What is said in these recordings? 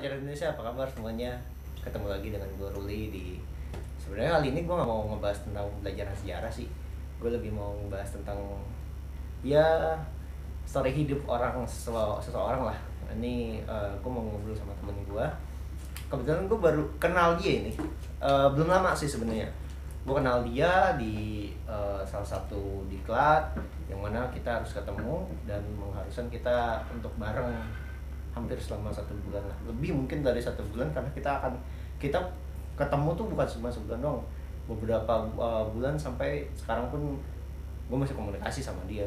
pelajar Indonesia, apa kabar semuanya? Ketemu lagi dengan gue Ruli di. Sebenarnya kali ini gue nggak mau ngebahas tentang pelajaran sejarah sih. Gue lebih mau ngebahas tentang ya story hidup seseorang lah. Ini gue mau ngobrol sama temen gue. Kebetulan gue baru kenal dia ini. Belum lama sih sebenarnya. Gue kenal dia di salah satu diklat yang mana kita harus ketemu dan mengharuskan kita untuk bareng hampir selama 1 bulan lah, lebih mungkin dari 1 bulan, karena kita ketemu tuh bukan cuma sebulan dong, beberapa bulan sampai sekarang pun gue masih komunikasi sama dia,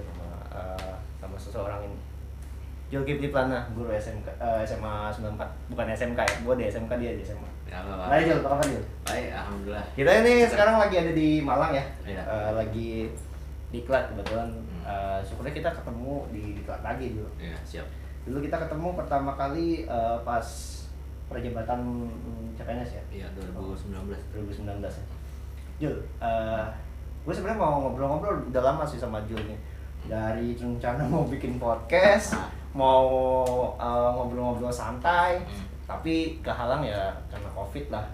sama seseorang ini. Zulkifli Plana, guru SMK, SMA 94, bukan SMK ya, gue di SMK, dia di SMA. Ya, Baik Jul, apa kabar Jul? baik, alhamdulillah. Kita ini sekarang lagi ada di Malang ya, Iya. lagi diklat kebetulan. Syukurnya kita ketemu di diklat lagi dulu. Ya, siap. Dulu kita ketemu pertama kali pas perjabatan CPNS ya. Iya, 2019. 2019 ya. Jul, gue sebenarnya mau ngobrol-ngobrol udah lama sih sama Jul nih. Dari rencana mau bikin podcast, mau ngobrol-ngobrol santai, tapi kehalang ya karena COVID lah.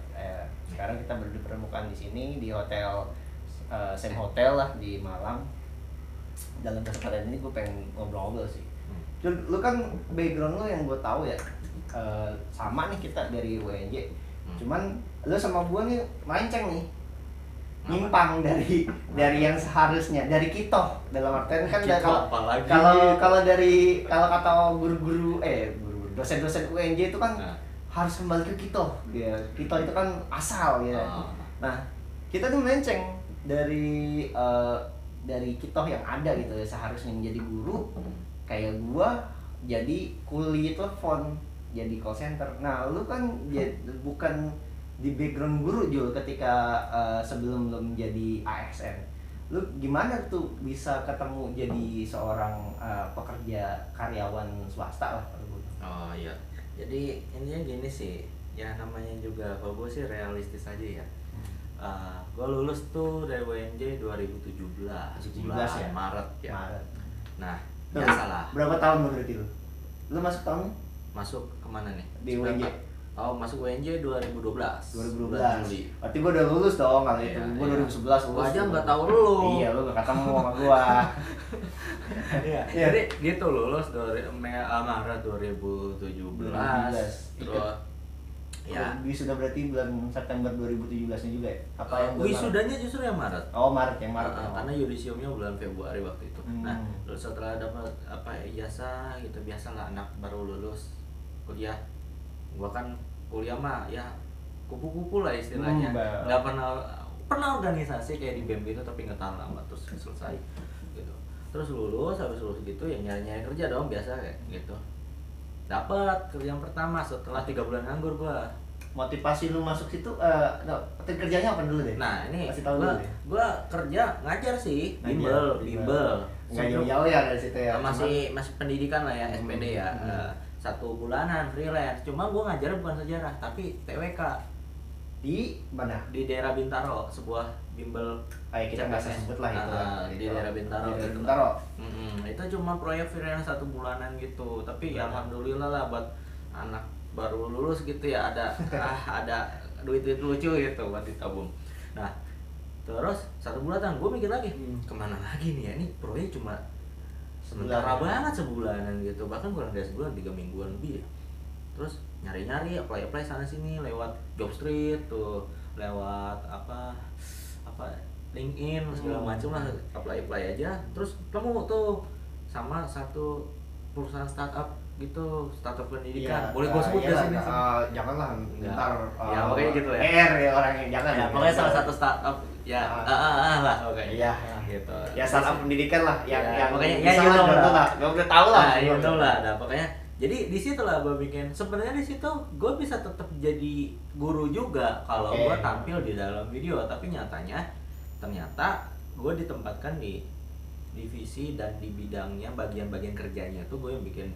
Sekarang kita berdemukan di sini di hotel Same Hotel lah di Malang. Dalam kesempatan ini gue pengen ngobrol-ngobrol sih. Jul, lu kan background lu yang gue tahu ya, sama nih kita dari WNJ. Cuman lu sama gue nih melenceng nih, nyimpang dari yang seharusnya, dari kitoh dalam artian kan kalau kata guru-guru dosen-dosen UNJ itu kan harus kembali ke kitoh. Kitoh itu kan asal ya. Nah, kita tuh melenceng dari kitoh yang ada gitu ya, seharusnya menjadi guru. Kayak gua jadi kuli telepon, jadi call center. Nah, lu kan bukan di background guru Jul ketika sebelum lu menjadi ASN. Lu gimana tuh bisa ketemu jadi seorang pekerja karyawan swasta lah? Oh iya. Jadi intinya gini sih, ya namanya juga kalau gue sih realistis aja ya. Gue lulus tuh dari WNJ 2017 bulan ya? Maret ya. Maret. Nah, Tuh, biasalah. Berapa tahun berarti lu? Lu masuk tahun? Masuk kemana nih? Di WNJ. Oh, masuk WNJ 2012. 2012. Bulan Juli. Berarti gua udah lulus dong kali itu. Gua 2011 lulus. Gua aja nggak tahu lu. Iya, lu gak ketemu sama gua. Iya. Jadi gitu lulus dari Maret 2017. Terus ya. Wisuda berarti bulan September 2017-nya juga ya? Apa yang wisudanya justru yang Maret. Oh, Maret ya. Karena yudisiumnya bulan Februari waktu itu. Nah, terus setelah dapat ijazah gitu, biasalah anak baru lulus kuliah. Gua kan kuliah mah ya kupu-kupu lah istilahnya. Nggak pernah organisasi kayak di BEM gitu, tapi nggak tahan lama terus selesai gitu. Terus habis lulus gitu ya nyari kerja dong biasa kayak gitu. Dapat kerja yang pertama setelah 3 bulan nganggur gua. Motivasi lu masuk situ kerjanya apa dulu deh? Nah, ini gua kerja ngajar sih, bimbel. Nggak jauh-jauh ya dari situ ya. Masih pendidikan lah ya, SPD ya. 1 bulanan freelance. Cuma gua ngajar bukan sejarah, tapi TWK. Di mana? Di daerah Bintaro, sebuah bimbel. Kita nggak sebut lah itu. Di daerah Bintaro. Di Bintaro. Itu cuma proyek freelance 1 bulanan gitu. Tapi ya alhamdulillah lah buat anak baru lulus gitu ya, ada duit lucu gitu buat ditabung. Nah, terus 1 bulan gue mikir lagi, kemana lagi nih ya, ini proyek cuma sementara banget sebulanan gitu, bahkan kurang dari sebulan, 3 mingguan lebih ya. Terus nyari apply sana sini lewat Jobstreet tuh, lewat apa LinkedIn segala macam lah, apply aja. Terus ketemu tuh sama satu perusahaan startup gitu, startup pendidikan. Boleh gue sebut di sini sih? Janganlah, ntar ya pokoknya gitu ya. ya orangnya, jangan ya. Pokoknya salah satu startup ya lah oke. Iya, gitu. Ya startup pendidikan lah, yang pokoknya ya you know lah. Gak udah tahu lah. You know lah. Nah, pokoknya jadi di situ lah gue bikin. Sebenarnya di situ gue bisa tetap jadi guru juga kalau gue tampil di dalam video, tapi ternyata gue ditempatkan di divisi dan di bidangnya, bagian-bagian kerjanya tuh gue yang bikin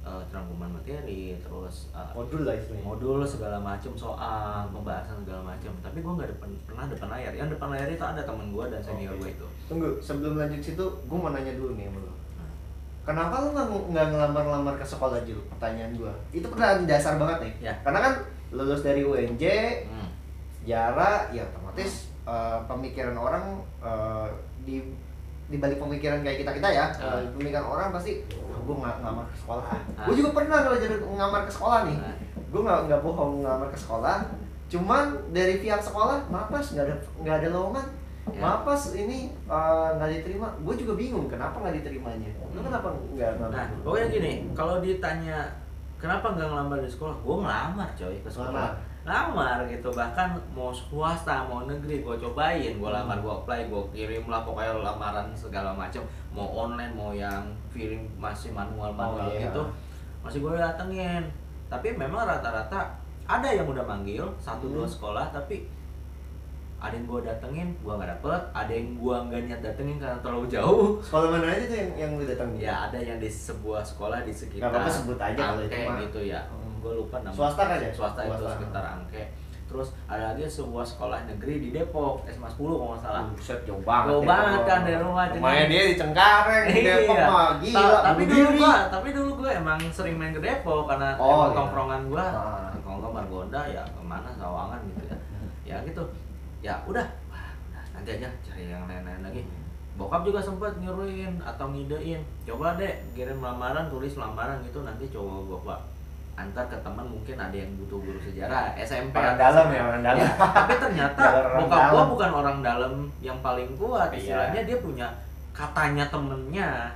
terangkuman materi, terus modul lah istilahnya. Modul segala macam, soal pembahasan segala macam. Tapi gue nggak pernah depan layar. Yang depan layar itu ada temen gue dan senior gue itu. Tunggu, sebelum lanjut situ, gue mau nanya dulu nih sama lo. kenapa lu nggak ngelamar ke sekolah Jul? Pertanyaan gua. Itu pertanyaan dasar banget nih. Ya. Karena kan lulus dari UNJ, sejarah, ya otomatis pemikiran orang di balik pemikiran kayak kita ya, pemikiran orang pasti gua ngamar ke sekolah. Gua juga pernah kalau jadi ngamar ke sekolah nih. Gua nggak bohong ngamar ke sekolah. Cuman dari pihak sekolah, mapas nggak ada lowongan. Mapas ini nggak diterima. Gue juga bingung kenapa nggak diterimanya. Lu kenapa nggak ngamar? Nah, pokoknya gini, kalau ditanya kenapa nggak ngelamar di sekolah, gue ngelamar coy ke sekolah. Ngelamar gitu, bahkan mau swasta, mau negeri, gue cobain, gue lamar, gue apply, gue kirim lah pokoknya lamaran segala macam, mau online, mau yang kirim masih manual gitu, masih gue datengin. Tapi memang rata-rata ada yang udah manggil 1-2 sekolah, tapi ada yang gue datengin, gue nggak dapet. Ada yang gue nggak niat datengin karena terlalu jauh. Sekolah mana aja tuh yang lu datengin? Ya ada yang di sebuah sekolah di sekitar Gak apa-apa sebut aja kalau itu mah gitu ya. Gue lupa namanya. Swasta kan ya? Swasta itu sekitar Angke. Terus ada lagi sebuah sekolah negeri di Depok, SMA 10 kalau nggak salah. Buset, jauh banget. Jauh banget kan dari rumah. Lumayan dia di Cengkareng, di Depok mah gila. Tapi dulu gue emang sering main ke Depok karena tongkrongan gue, tongkrong Margonda ya kemana Sawangan gitu ya. Ya gitu. Ya udah nanti aja cari yang lain-lain lagi. Bokap juga sempat nyuruhin atau ngidein, coba deh kirim lamaran, tulis lamaran gitu, nanti coba bapak antar ke teman, mungkin ada yang butuh guru sejarah SMP. Orang dalam ya, orang dalam. Tapi ternyata bokap gua bukan orang dalam yang paling kuat, istilahnya dia punya katanya temennya,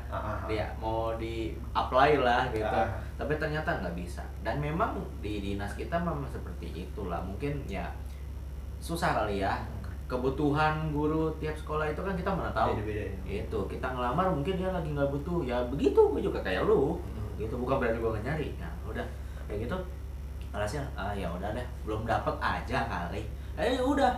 dia mau di apply lah gitu. Tapi ternyata nggak bisa. Dan memang di dinas kita memang seperti itulah, mungkin ya susah kali ya, kebutuhan guru tiap sekolah itu kan kita mana tahu. Beda-beda. Itu kita ngelamar mungkin dia lagi nggak butuh, ya begitu. Gue juga kayak lu gitu, bukan berarti gue nggak nyari. Nah udah kayak gitu alasnya, ya udah deh belum dapet aja kali. Udah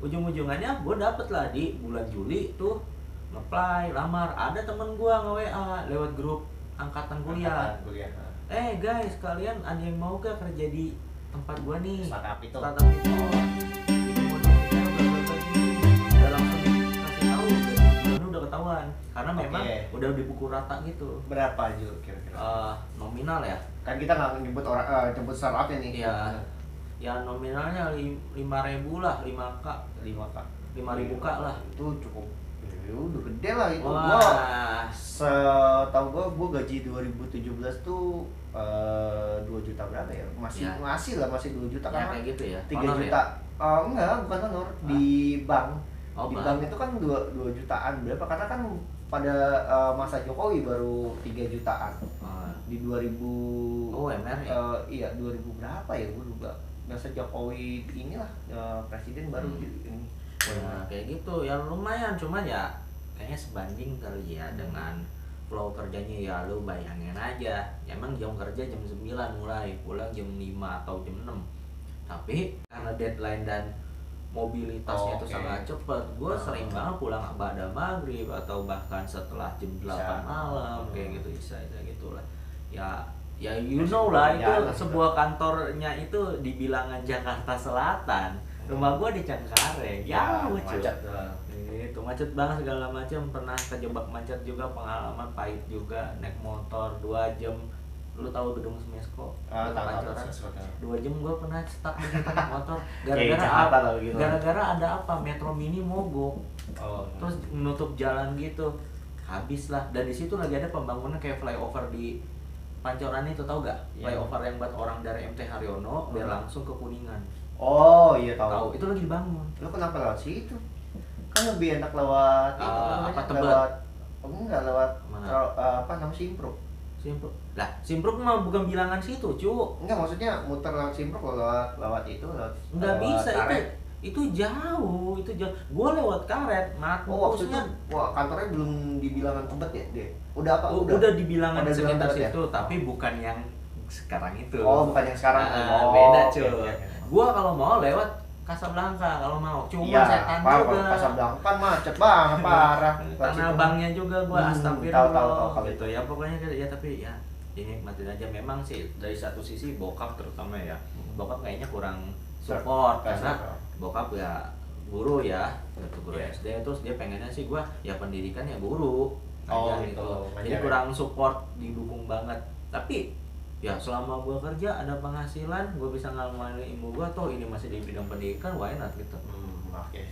ujung-ujungannya gue dapet lah di bulan Juli tuh, nge-apply lamar. Ada temen gue nge-WA lewat grup angkatan kuliah. Guys, kalian ada yang mau gak kerja di tempat gua nih? Startup itu. Udah langsung kasih tahu, udah ketahuan. Karena memang udah dipukul rata gitu. Berapa Jul kira-kira? Nominal ya. Kan kita nggak nyebut orang, nyebut startupnya nih. Iya. Ya nominalnya 5.000 lah, 5K. 5.000 K lah. Itu cukup. Udah gede lah itu. Wah. Gua setahu gua gaji 2017 tuh 2 juta berapa ya? Masih 2 juta kan? Kayak gitu ya. 3 juta. Ya? Enggak, bukan honor. Di bank. Di bank itu kan 2 jutaan berapa? Karena kan pada masa Jokowi baru 3 jutaan. Di 2000 MR ya? Iya, 2000 berapa ya? Gua lupa. Masa Jokowi inilah presiden baru ini. Nah, kayak gitu ya lumayan, cuman ya kayaknya sebanding kali ya dengan flow kerjanya. Ya lu bayangin aja, ya emang jam kerja jam 9 mulai, pulang jam 5 atau jam 6, tapi karena deadline dan mobilitasnya itu sangat cepat, gue sering banget pulang pada maghrib atau bahkan setelah jam 8 malam kayak gitu, bisa gitulah ya you know lah itu sebuah kantornya itu di bilangan Jakarta Selatan. Rumah gua di Cengkareng, macet itu macet banget segala macam. Pernah kejebak macet juga, pengalaman pahit juga, naik motor 2 jam. Lu tahu gedung Smesco? Pancoran. 2 jam gua pernah stuck di motor gara-gara ada apa? Metro Mini mogok. Terus menutup jalan gitu. Habis lah. Dan di situ lagi ada pembangunan kayak flyover di Pancoran itu, tahu gak? Flyover yang buat orang dari MT Haryono biar langsung ke Kuningan. Oh iya tahu. Itu lagi dibangun. Lu kenapa lewat situ? Kan lebih enak lewat Tebet. Enggak lewat apa namanya Simpruk. Lah, Simpruk mah bukan bilangan situ, cu. Enggak, maksudnya muter lewat Simpruk lewat itu lewat. Enggak bisa itu jauh. Gua lewat Karet, maksudnya kantornya belum di bilangan Tebet ya, Dek? Udah apa? Udah di bilangan sekitar situ, tapi bukan yang sekarang itu. Bukan yang sekarang. Beda cuy. Gua kalau mau lewat Casablanca kalau mau, cuma setan juga. Casablanca kan macet banget parah. Tanah Abangnya juga gua astagfirullah gitu ya, pokoknya ya. Tapi ya dinikmatin aja. Memang sih dari satu sisi bokap terutama ya, bokap kayaknya kurang support karena bokap ya guru ya, guru SD, terus dia pengennya sih gua ya pendidikan ya guru ngajar gitu, jadi kurang support, didukung banget. Tapi ya selama gue kerja ada penghasilan, gue bisa ngamalin ilmu gue, toh ini masih di bidang pendidikan, why not gitu. Oke.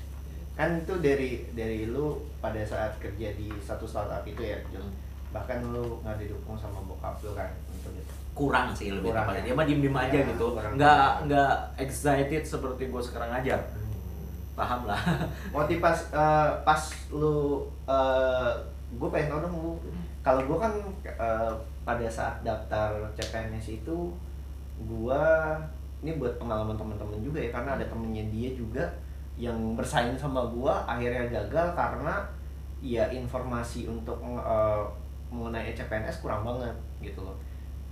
Kan itu dari lu pada saat kerja di satu startup itu ya, Jun. Bahkan lu nggak didukung sama bokap lu kan untuk itu. Kurang sih lebih Kurang, tepatnya. ya? Dia mah diem aja Ya, gitu, kurang. nggak excited seperti gue sekarang ngajar. Paham lah. Motivasi pas lu gue pengen tahu dong lu. Kalau gue kan pada saat daftar CPNS itu gue ini buat pengalaman teman-teman juga ya, karena ada temennya dia juga yang bersaing sama gue akhirnya gagal karena ya informasi untuk mengenai CPNS kurang banget gitu loh.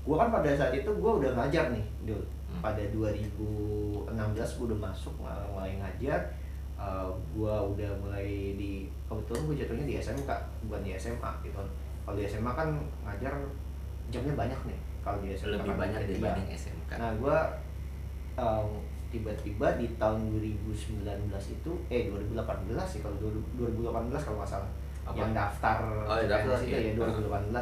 Gue kan pada saat itu gue udah ngajar nih dulu. Pada 2016 gue udah masuk mulai ngajar. Gue udah mulai di, kebetulan gue jatuhnya di SMK bukan di SMA gitu. Kalau di SMA kan ngajar jamnya banyak nih, kalau di SMK Lebih kan banyak dibanding SMK. Nah gue tiba-tiba di tahun 2019 itu 2018 sih, kalau 2018 kalau nggak salah. Apa? Yang daftar daftar itu ya 2018.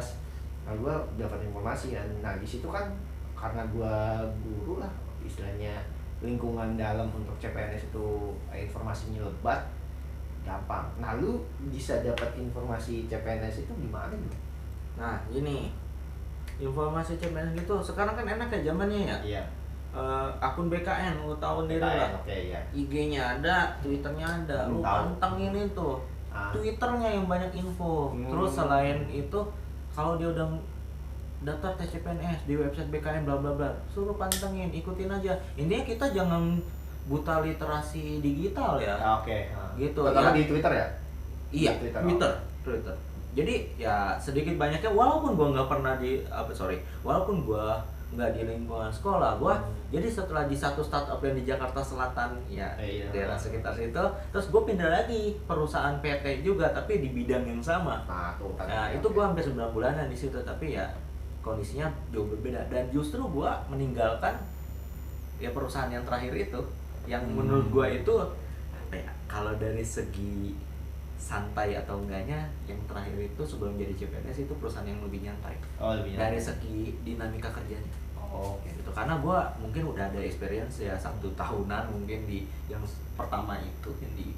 Nah gue dapat informasi kan. Nah di situ kan karena gue guru lah istilahnya, lingkungan dalam untuk CPNS itu informasinya lebat, gampang. Nah lu bisa dapat informasi CPNS itu gimana gitu? Nah gini, informasi CPNS gitu sekarang kan enak ya zamannya ya. Iya. Akun BKN lu tahu sendiri lah. Oke, ya. IG-nya ada, Twitter-nya ada. Lu pantengin itu. Twitternya yang banyak info. Terus selain itu, kalau dia udah daftar tes CPNS di website BKN bla bla bla, suruh pantengin, ikutin aja. Intinya kita jangan buta literasi digital ya. Oke. Gitu. Pertama Ya. di Twitter ya? Iya, Twitter. Twitter. Jadi ya sedikit banyaknya, walaupun gua nggak pernah walaupun gua nggak di lingkungan sekolah, gua jadi setelah di satu startup yang di Jakarta Selatan ya, daerah sekitar situ, terus gua pindah lagi perusahaan PT juga tapi di bidang yang sama. Nah itu gua hampir 9 bulanan di situ, tapi ya kondisinya jauh berbeda, dan justru gua meninggalkan ya perusahaan yang terakhir itu yang menurut gua itu apa ya, kalau dari segi santai atau enggaknya, yang terakhir itu sebelum jadi CPNS itu perusahaan yang lebih nyantai. Lebih nyantai. Dari segi dinamika kerjanya. Gitu. Karena gue mungkin udah ada experience ya 1 tahunan mungkin di yang pertama itu, yang di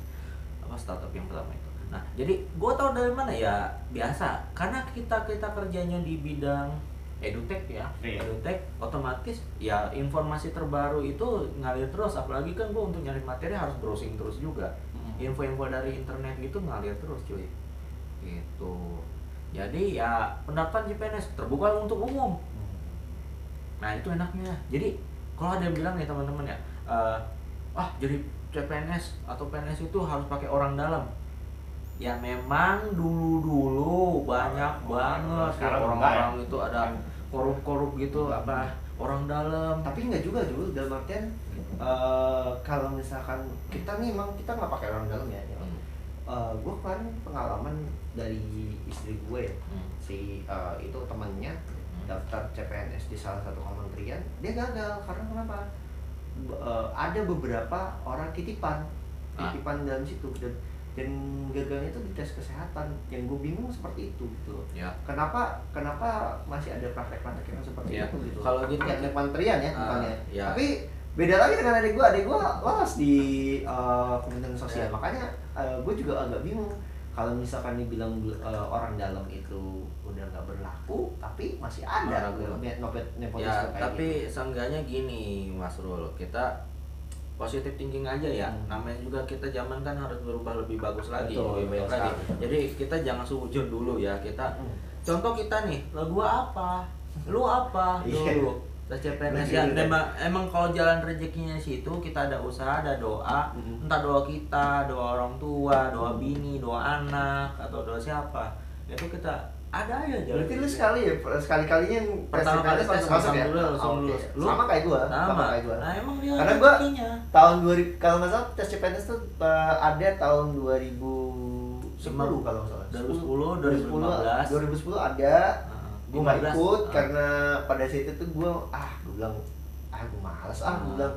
startup yang pertama itu. Nah jadi gue tahu dari mana ya, biasa karena kita kerjanya di bidang edutech ya, edutech otomatis ya informasi terbaru itu ngalir terus, apalagi kan gue untuk nyari materi harus browsing terus juga. Info-info dari internet gitu ngalir terus cuy gitu. Jadi ya pendaftaran CPNS terbuka untuk umum. Nah itu enaknya. Jadi kalau ada yang bilang nih teman-teman ya, jadi CPNS atau PNS itu harus pakai orang dalam. Ya memang dulu banyak banget sekarang orang-orang itu ada korup-korup gitu, apa orang dalam. Tapi enggak juga dulu, dalam artian kalau misalkan kita nih emang kita nggak pakai orang dalam ya. Gue kemarin pengalaman dari istri gue ya, itu temannya daftar CPNS di salah satu kementerian, dia gagal karena kenapa? Ada beberapa orang titipan dalam situ, dan gagalnya itu di tes kesehatan. Yang gue bingung seperti itu gitu. Ya. Kenapa masih ada praktek-praktek yang seperti itu gitu? Kalau gitu kan kementerian ya bukannya. Ya. Tapi beda lagi dengan adik gue lolos di Kementerian Sosial. Makanya gue juga agak bingung kalau misalkan dibilang orang dalam itu udah nggak berlaku, tapi masih ada nepotisme ya, kayak tapi gitu. seenggaknya gini Mas Rul, kita positive thinking aja ya. Namanya juga kita zaman kan harus berubah lebih bagus lagi. Betul, lebih baik lagi. Jadi kita jangan sujud dulu ya. Kita contoh kita nih, gua apa? Lu apa? Dulu. Tes CPNS ya, emang kalau jalan rezekinya situ, kita ada usaha, ada doa, entah doa kita, doa orang tua, doa bini, doa anak, atau doa siapa, itu kita ada aja jalan. Berarti lu sekali-kalinya yang pertama kali tes masuk ya? langsung lulus. Lu Sama kayak gua. Nah emang dia karena gua rezekinya. tahun 2000 kalau nggak salah tes CPNS tuh ada tahun 2010 kalau nggak salah. 2010 ada. Gue nggak ikut karena pada saat itu gue bilang gue malas gue bilang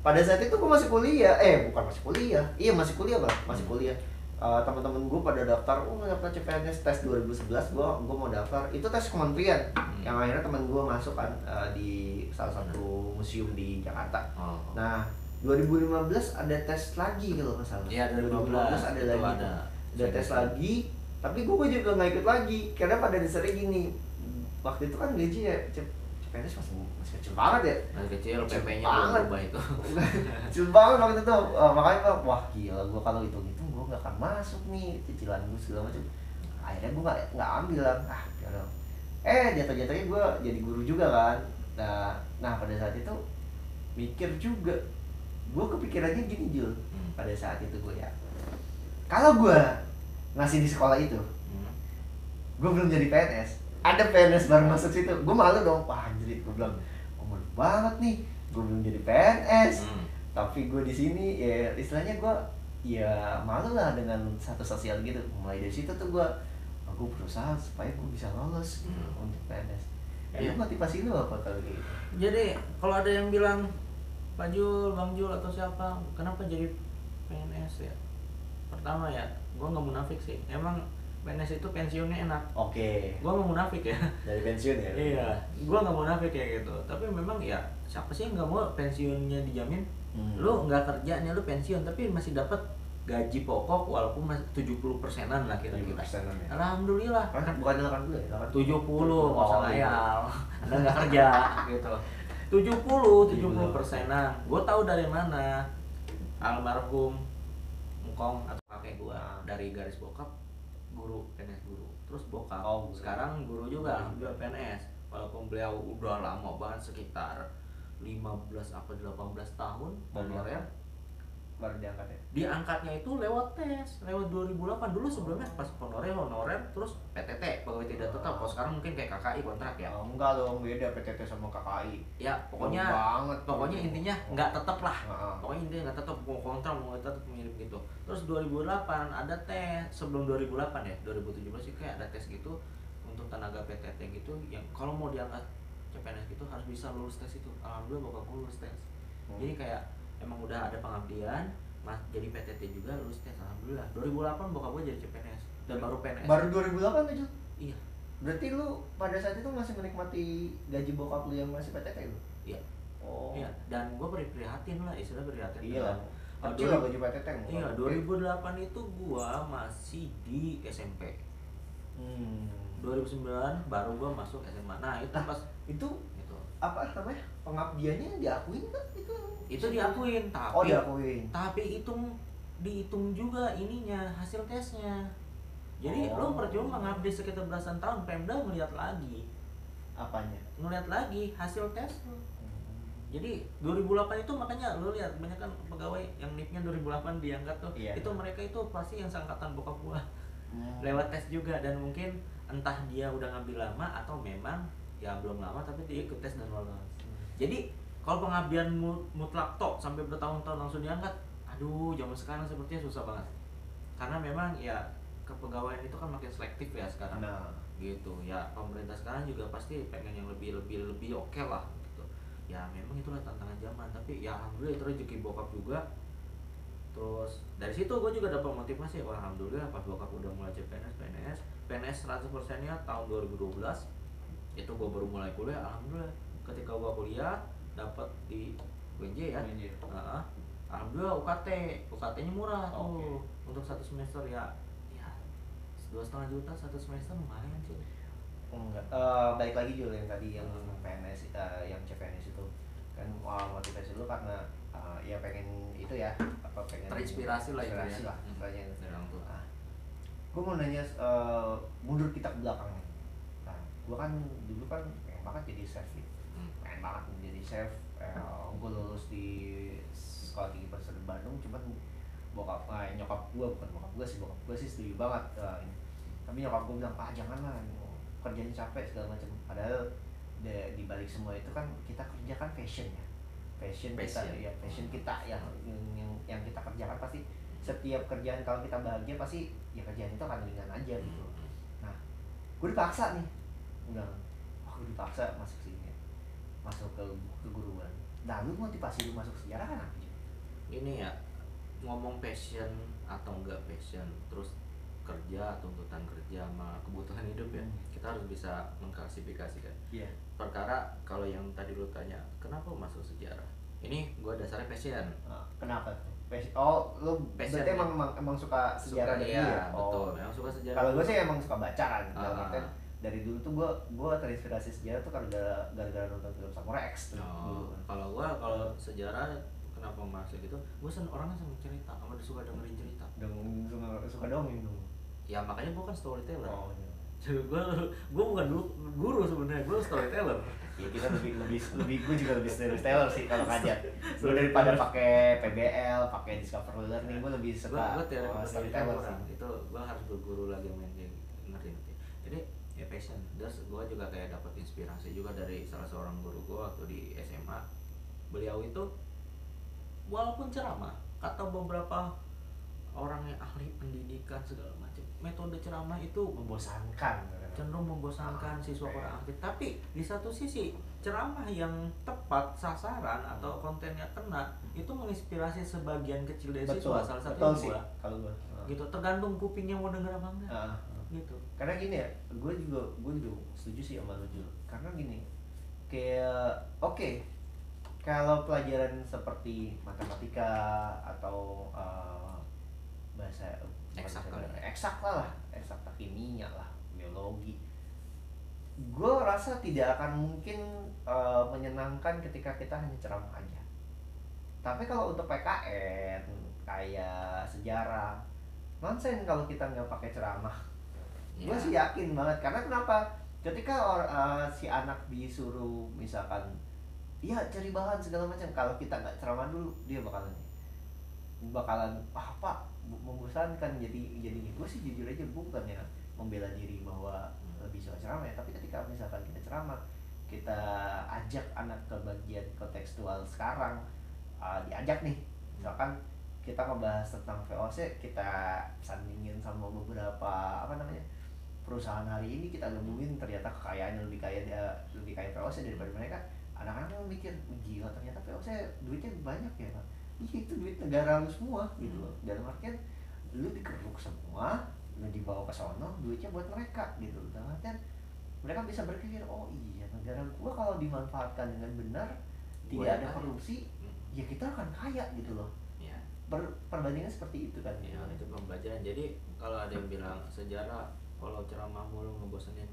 pada saat itu gue masih kuliah, bukan masih kuliah, iya masih kuliah bang, masih kuliah. teman-teman gue pada daftar, daftar CPNS tes 2011, gue mau daftar, itu tes kementerian, yang akhirnya teman gue masuk kan di salah satu museum di Jakarta. Nah 2015 ada tes lagi kalau nggak salah. Iya, 2015 ada lagi. Ada tes lagi, tapi gue juga nggak ikut lagi karena pada dasarnya gini, waktu itu kan gaji ya CPNS masih kecil banget ya. Masih kecil, PP-nya belum berubah itu. Kecil banget waktu itu, makanya wah gila, gue kalau hitung-hitung gue nggak akan masuk nih, cicilan gue segala macam. Akhirnya gue nggak ambil lah. Jatuh-jatuhnya gue jadi guru juga kan. Nah pada saat itu mikir juga, gue kepikirannya gini Jul, pada saat itu gue ya, kalau gue masih di sekolah itu, gue belum jadi PNS, ada PNS baru masuk situ, gue malu dong. Wah anjir, gue bilang, gue malu banget nih, gue belum jadi PNS, tapi gue di sini ya istilahnya gue ya malu lah dengan satu sosial gitu. Mulai dari situ tuh gue berusaha supaya gue bisa lolos untuk PNS. Itu motivasi lu apa kalau gitu? Jadi kalau ada yang bilang Pak Jul, Bang Jul atau siapa, kenapa jadi PNS ya? Pertama ya, gue nggak munafik sih. Emang PNS itu pensiunnya enak. Oke. Gue nggak munafik ya. Dari pensiun ya? Iya, gue nggak munafik kayak gitu. Tapi memang ya siapa sih yang nggak mau pensiunnya dijamin? Lu nggak kerja nih, lu pensiun tapi masih dapat gaji pokok walaupun masih 70%-an lah kira-kira. 70%-an ya? Alhamdulillah. Bukan 80 ya? 70, nggak usah ngayal. Anda nggak kerja gitu. 70%-an. Gue tahu dari mana. Almarhum Ngkong atau kakek gue dari garis bokap guru, PNS guru. Terus bokap sekarang guru juga, alhamdulillah PNS. Walaupun beliau udah lama banget, sekitar 15 apa 18 tahun honorer. Baru diangkat ya? Diangkatnya itu lewat tes, lewat 2008. Dulu sebelumnya pas honorer, terus PTT, pegawai tidak tetap. Kalau sekarang mungkin kayak KKI kontrak ya. Enggak dong, beda PTT sama KKI. Ya, pokoknya intinya nggak tetap lah. Pokoknya intinya nggak tetap, mau kontrak mau tetap mirip gitu. Terus 2008 ada tes, sebelum 2008 ya, 2017 sih kayak ada tes gitu untuk tenaga PTT gitu, yang kalau mau diangkat CPNS gitu harus bisa lulus tes itu. Alhamdulillah bokap gue lulus tes. Jadi kayak emang udah ada pengabdian, jadi PTT juga lulus tes, alhamdulillah. 2008 bokap gue jadi CPNS dan baru PNS. Baru 2008 aja? Iya. Berarti lu pada saat itu masih menikmati gaji bokap lu yang masih PTT lu? Iya. Oh. Iya, dan gue prihatin lah, istilah prihatin. Iya lah. Kecil lah gaji PTT. Iya, 2008 itu gue masih di SMP. 2009 baru gue masuk SMA. Nah, itu pas itu apa namanya, pengabdiannya diakuin kan itu diakuin, tapi diakuin, tapi dihitung juga ininya, hasil tesnya. Jadi lo percuma ngabdi sekitar belasan tahun, Pemda ngeliat lagi apanya, ngeliat lagi hasil tes lo. Jadi 2008 itu makanya lo lihat banyak kan pegawai yang NIP-nya 2008 diangkat tuh, itu mereka itu pasti yang seangkatan bokap gua. Lewat tes juga, dan mungkin entah dia udah ngambil lama atau memang ya belum lama tapi dia ikut tes dan lolos. Jadi kalau pengabdian mutlak tok sampai bertahun-tahun langsung diangkat, aduh zaman sekarang sepertinya susah banget. Karena memang ya kepegawaian itu kan makin selektif ya sekarang. Gitu ya, pemerintah sekarang juga pasti pengen yang lebih oke lah gitu. Ya memang itulah tantangan zaman, tapi ya alhamdulillah itu rezeki bokap juga. Terus dari situ gue juga dapat motivasi. Wah, alhamdulillah pas bokap udah mulai PNS 100%-nya tahun 2012. Itu gue baru mulai kuliah, alhamdulillah. Ketika gue kuliah dapat di UNJ ya. Alhamdulillah UKT-nya murah tuh. Untuk satu semester ya 2,5 juta satu semester, lumayan sih. Enggak. Balik lagi Jul yang tadi yang PNS, yang CPNS itu kan motivasi lu karena ya pengen itu ya, apa pengen terinspirasi lah itu ya. Gue mau nanya, mundur kita ke belakang nih. Nah, gue kan dulu kan pengen banget jadi chef gitu. Pengen banget menjadi chef. Gue lulus di Sekolah Tinggi Persetan Bandung, cuman nyokap gue sih setuju banget. Tapi nyokap gue bilang, jangan lah, kerjanya capek segala macam. Padahal di balik semua itu kan kita kerja kan passion ya. Passion kita yang kita kerjakan pasti setiap kerjaan kalau kita bahagia pasti ya kerjaan itu akan ringan aja gitu. Nah, gue dipaksa nih, gue dipaksa masuk sini, masuk ke keguruan. Nah, lu motivasi lu masuk sejarah kan apa? Ini ya, ngomong passion atau enggak passion, terus kerja, tuntutan kerja sama kebutuhan hidup ya, kita harus bisa mengklasifikasikan. Iya. Perkara kalau yang tadi lu tanya kenapa masuk sejarah, ini gue dasarnya passion. Kenapa tuh? Oh, lu Passion berarti ya. emang suka sejarah dari dulu ya? Betul, memang suka sejarah. Kalau gue sih emang suka baca kan. Ah. Dari dulu tuh gue terinspirasi sejarah tuh gara-gara nonton film Samurai X tuh dulu. Kalau sejarah kenapa masuk gitu? Gue orangnya seneng cerita, sama suka dengerin cerita. Suka dongeng dong. Ya makanya gue kan storyteller. Oh, iya. gue bukan guru sebenarnya, gue storyteller. Ya kita lebih gue juga lebih storyteller sih kalau ngajar. Gue daripada pakai PBL, pakai Discover Learning, gue lebih suka storyteller sih. Itu gue harus berguru lagi main kayak ngerti. Jadi ya passion. Terus gue juga kayak dapat inspirasi juga dari salah seorang guru gue waktu di SMA. Beliau itu walaupun ceramah, kata beberapa orang yang ahli pendidikan segala macam, metode ceramah itu membosankan, cenderung membosankan siswa kurang aktif. Tapi di satu sisi ceramah yang tepat sasaran atau kontennya kena itu menginspirasi sebagian kecil dari siswa. Salah satunya sih kalau gua gitu, tergantung kupingnya mau denger apa enggak. Gitu. Karena gini ya, gue juga setuju sih sama lu Jul. Karena gini, kayak oke, kalau pelajaran seperti matematika atau bahasa eksak lah, kimia lah, biologi, gue rasa tidak akan mungkin menyenangkan ketika kita hanya ceramah aja. Tapi kalau untuk PKN kayak sejarah, nonsen kalau kita nggak pakai ceramah. Gue sih yakin banget, karena kenapa? Ketika si anak disuruh misalkan iya cari bahan segala macam, kalau kita nggak ceramah dulu, dia bakalan apa membosankan. Jadi gue sih jujur aja, gue bukannya membela diri bahwa lebih suka ceramah ya, tapi ketika misalkan kita ceramah, kita ajak anak ke bagian kontekstual sekarang, diajak nih misalkan kita ngebahas tentang VOC, kita sandingin sama beberapa perusahaan hari ini, kita gabungin, ternyata kekayaannya lebih kaya VOC daripada mereka. Anak-anak mikir, gila ternyata VOC duitnya banyak ya Pak. Iya, itu duit negara lu semua gitu loh. Dalam artian lu dikeruk semua, lu dibawa ke sono, duitnya buat mereka gitu loh. Dalam artian mereka bisa berpikir, oh iya negara gua kalau dimanfaatkan dengan benar, tidak ada korupsi, ya kita akan kaya gitu loh. Ya. Perbandingan seperti itu kan. Ya, itu pembelajaran. Jadi kalau ada yang bilang sejarah kalau ceramah mulu ngebosenin,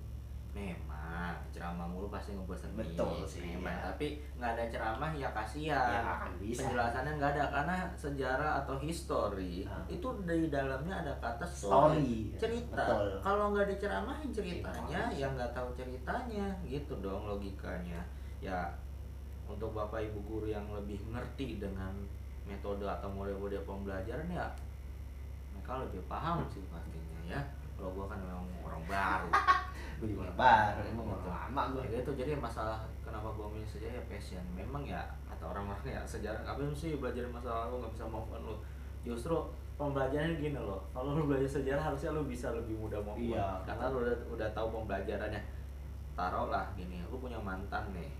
memang ceramah mulu pasti ngebosenin. Betul sih. Memang, ya. Tapi nggak ada ceramah ya kasihan. Ya, penjelasannya nggak ada, karena sejarah atau history itu di dalamnya ada kata story, cerita. Kalau nggak diceramahin ceritanya, ya nggak tahu ceritanya, gitu dong logikanya. Ya untuk bapak ibu guru yang lebih ngerti dengan metode atau model-model pembelajaran, ya mereka lebih paham sih pastinya ya. Kalau gua kan memang orang baru. Gue juga baru, emang lama gue. Ya gitu, jadi masalah kenapa gua milih sejarah ya passion. Memang ya kata orang-orang ya sejarah ngapain sih belajar masa lalu, nggak bisa move on lu. Justru pembelajarannya gini loh. Kalau lu belajar sejarah harusnya lu bisa lebih mudah move on. Iya, karena lu udah tahu pembelajarannya. Taruhlah gini, lu punya mantan nih.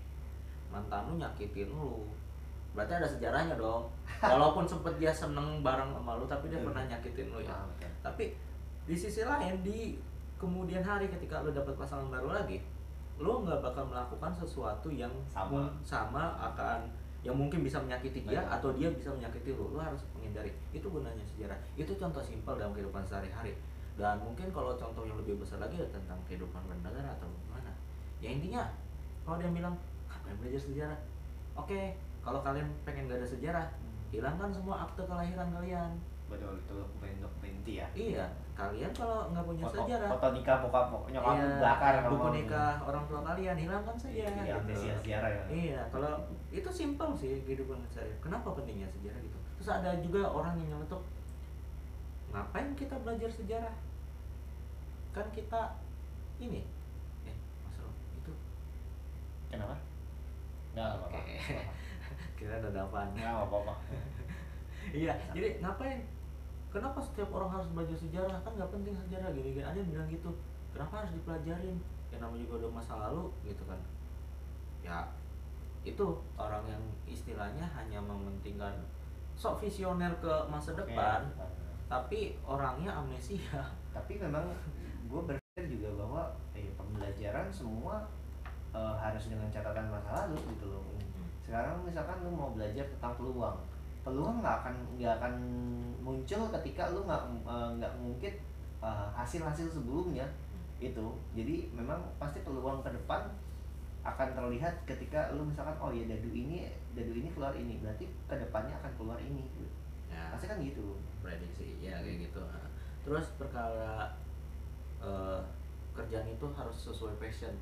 Mantan lu nyakitin lu. Berarti ada sejarahnya dong. Walaupun sempet dia seneng bareng sama lu, tapi dia pernah nyakitin lu ya. Tapi di sisi lain, di kemudian hari ketika lu dapat pasangan baru lagi, lu nggak bakal melakukan sesuatu yang sama akan yang mungkin bisa menyakiti dia atau dia bisa menyakiti lu. Lu harus menghindari. Itu gunanya sejarah. Itu contoh simpel dalam kehidupan sehari-hari. Dan mungkin kalau contoh yang lebih besar lagi ya tentang kehidupan bernegara atau gimana. Ya intinya kalau dia bilang ngapain belajar sejarah? Oke, kalau kalian pengen gak ada sejarah, hilangkan semua akte kelahiran kalian. Betul, itu dokumenti ya. Iya, kalian kalau nggak punya sejarah, foto nikah bokap nyokap bakar, buku nikah orang tua kalian hilangkan saja. Iya, sejarah ya. Iya, kalau itu simpel sih kehidupan saya. Kenapa pentingnya sejarah gitu? Terus ada juga orang yang nyeletuk, ngapain kita belajar sejarah? Kan kita ini, masalah itu. Kenapa? Nggak apa-apa. Kira ada apaan? Nggak apa-apa. Iya, jadi ngapain? Kenapa setiap orang harus belajar sejarah? Kan nggak penting sejarah gini-gini. Ada yang bilang gitu. Kenapa harus dipelajarin? Ya namanya juga udah masa lalu gitu kan. Ya itu orang yang istilahnya hanya mementingkan sok visioner ke masa depan. tapi orangnya amnesia. Tapi memang gue berpikir juga bahwa pembelajaran semua harus dengan catatan masa lalu gitu loh. Sekarang misalkan lu mau belajar tentang peluang nggak akan muncul ketika lu nggak ngungkit hasil-hasil sebelumnya itu. Jadi memang pasti peluang ke depan akan terlihat ketika lu misalkan ya dadu ini keluar ini, berarti ke depannya akan keluar ini gitu. Ya, Pasti kan gitu. prediksi ya kayak gitu. Terus perkara kerjaan itu harus sesuai passion.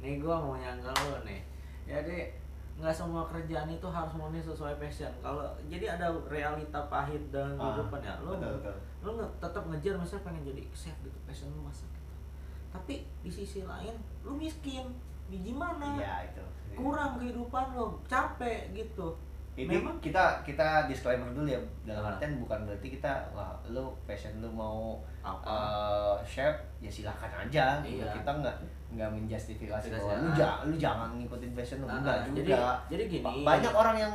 Nih gua mau nyangka lo nih. Jadi nggak semua kerjaan itu harus murni sesuai passion. Kalau jadi ada realita pahit dalam kehidupan ya. Lo tetap ngejar misalnya pengen jadi chef gitu, passion lo masak gitu. Tapi di sisi lain lo miskin. Gimana? Iya itu. Kurang kehidupan lo, capek gitu. Ini memang kita disclaimer dulu ya, dalam artian bukan berarti kita lu passion lu mau chef ya silakan aja gitu. Iya. Kita nggak menjustifikasi bahwa lu jangan ngikutin passion lu, enggak juga. Jadi gini, banyak orang yang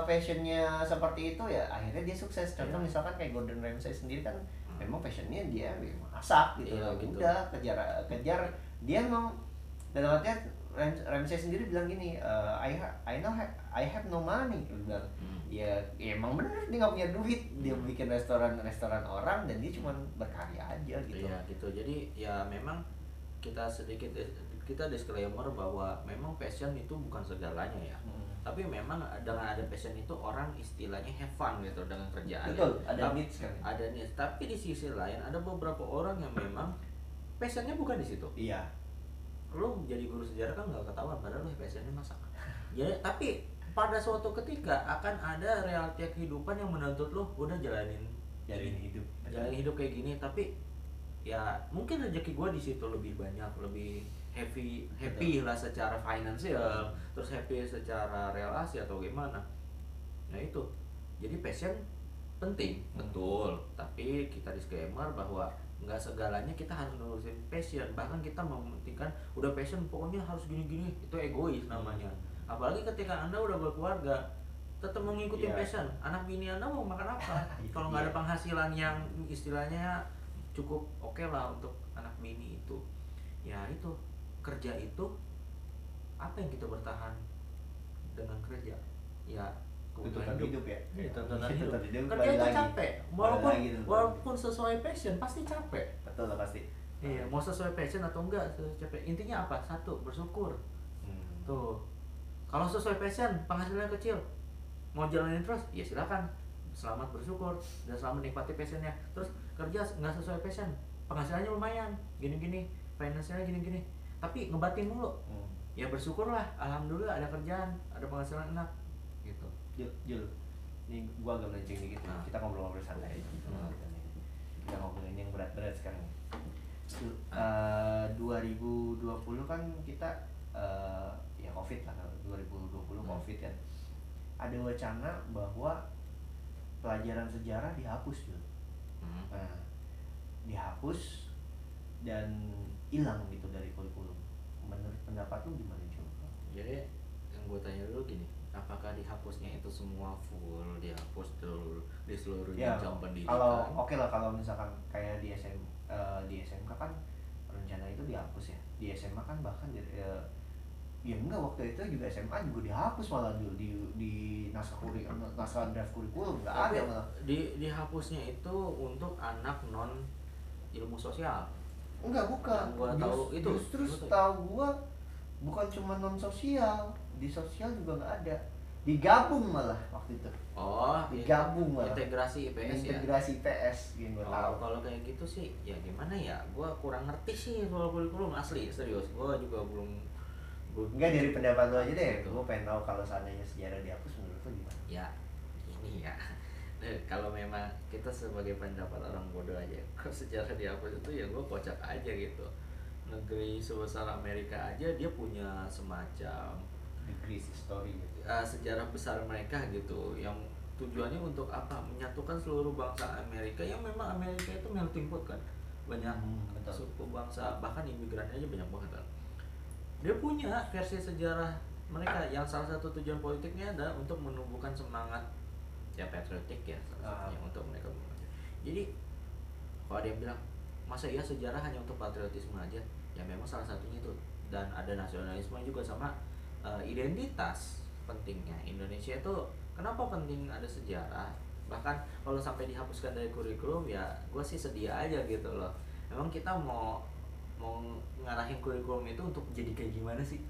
passionnya seperti itu ya akhirnya dia sukses. Contoh misalkan kayak Gordon Ramsay sendiri kan memang passionnya dia masak gitu. Iya, gitu. Udah kejar dia mau, dalam artian Ramsay sendiri bilang gini, I have no money. Dia bilang, ya emang bener dia nggak punya duit, dia bikin restoran orang dan dia cuma berkarya aja gitu. Iya gitu. Jadi ya memang kita disclaimer bahwa memang passion itu bukan segalanya ya. Tapi memang dengan ada passion itu orang istilahnya have fun gitu dengan kerjaannya. Betul, ada needs kan. Ada needs. Tapi di sisi lain ada beberapa orang yang memang passionnya bukan di situ. Iya. Lo jadi guru sejarah kan nggak ketahuan padahal lo passionnya masak. Jadi tapi pada suatu ketika akan ada realita kehidupan yang menuntut lo udah jalanin hidup kayak gini. Tapi ya mungkin rezeki gue di situ lebih banyak, lebih happy lah secara finansial, terus happy secara relasi atau gimana. Nah itu jadi passion penting betul, tapi kita disclaimer bahwa nggak segalanya kita harus nurusin passion. Bahkan kita mementingkan udah passion pokoknya harus gini-gini, itu egois namanya. Apalagi ketika Anda udah berkeluarga tetap mengikuti passion. Anak bini Anda mau makan apa? Kalau nggak ada penghasilan yang istilahnya cukup oke lah untuk anak bini itu, ya itu kerja itu apa yang kita bertahan dengan kerja ya tuntutan hidup ya. Tuntutan hidup. Kerja itu capek, walaupun sesuai passion pasti capek. Betul lah pasti. Iya, mau sesuai passion atau enggak capek. Intinya apa? Satu, bersyukur. Tuh. Kalau sesuai passion, penghasilannya kecil, mau jalanin terus, ya silakan. Selamat bersyukur dan selamat menikmati passionnya. Terus kerja nggak sesuai passion, penghasilannya lumayan, gini-gini, finansialnya gini-gini, tapi ngebatin mulu. Ya bersyukurlah, alhamdulillah ada kerjaan, ada penghasilan enak, gitu. Jul, ini gua agak melenceng dikit. Kita ngobrol-ngobrol santai aja. Kita ngobrolin yang berat-berat sekarang. 2020 kan kita ya COVID lah, 2020 COVID kan. Ada wacana bahwa pelajaran sejarah dihapus Jul. Nah, dihapus dan hilang gitu dari kurikulum. Menurut pendapat lu gimana Jul? Jadi yang gue tanya dulu gini, apakah dihapusnya itu semua full dihapus dulu di seluruh jenjang pendidikan? Kalau oke lah, kalau misalkan kayak di SMK kan rencana itu dihapus ya. Di SMA kan bahkan ya enggak, waktu itu juga SMA juga dihapus malah di naskah draft kurikulum nggak ada malah. Dihapusnya itu untuk anak non ilmu sosial. Enggak, bukan. Gua tahu itu. Justru tahu gua bukan cuma non sosial, di sosial juga nggak ada. Digabung malah waktu itu. Oh, digabung malah. Integrasi IPS ya. Integrasi IPS gitu. Kalau kayak gitu sih ya gimana ya? Gua kurang ngerti sih soal kurikulum asli, serius. Gua juga belum. Enggak, dari pendapat lo aja deh. Gue pengen tahu kalau seandainya sejarah dihapus menurut lo gimana? Ya, ini ya. Kalau memang kita sebagai pendapat orang bodoh aja, kalau sejarah dihapus itu ya gue kocak aja gitu. Negeri sebesar Amerika aja dia punya semacam degree history gitu. Sejarah besar mereka gitu, yang tujuannya untuk apa? Menyatukan seluruh bangsa Amerika, yang memang Amerika itu melting pot kan, banyak suku bangsa, bahkan imigrannya aja banyak banget kan. Dia punya versi sejarah mereka yang salah satu tujuan politiknya adalah untuk menumbuhkan semangat ya patriotik ya, salah satunya untuk mereka. Jadi kalau dia bilang masa iya sejarah hanya untuk patriotisme aja, ya memang salah satunya itu, dan ada nasionalisme juga sama identitas. Pentingnya Indonesia itu kenapa penting ada sejarah, bahkan kalau sampai dihapuskan dari kurikulum ya gue sih sedih aja gitu loh. Memang kita mau ngarahin kurikulum itu untuk jadi kayak gimana sih?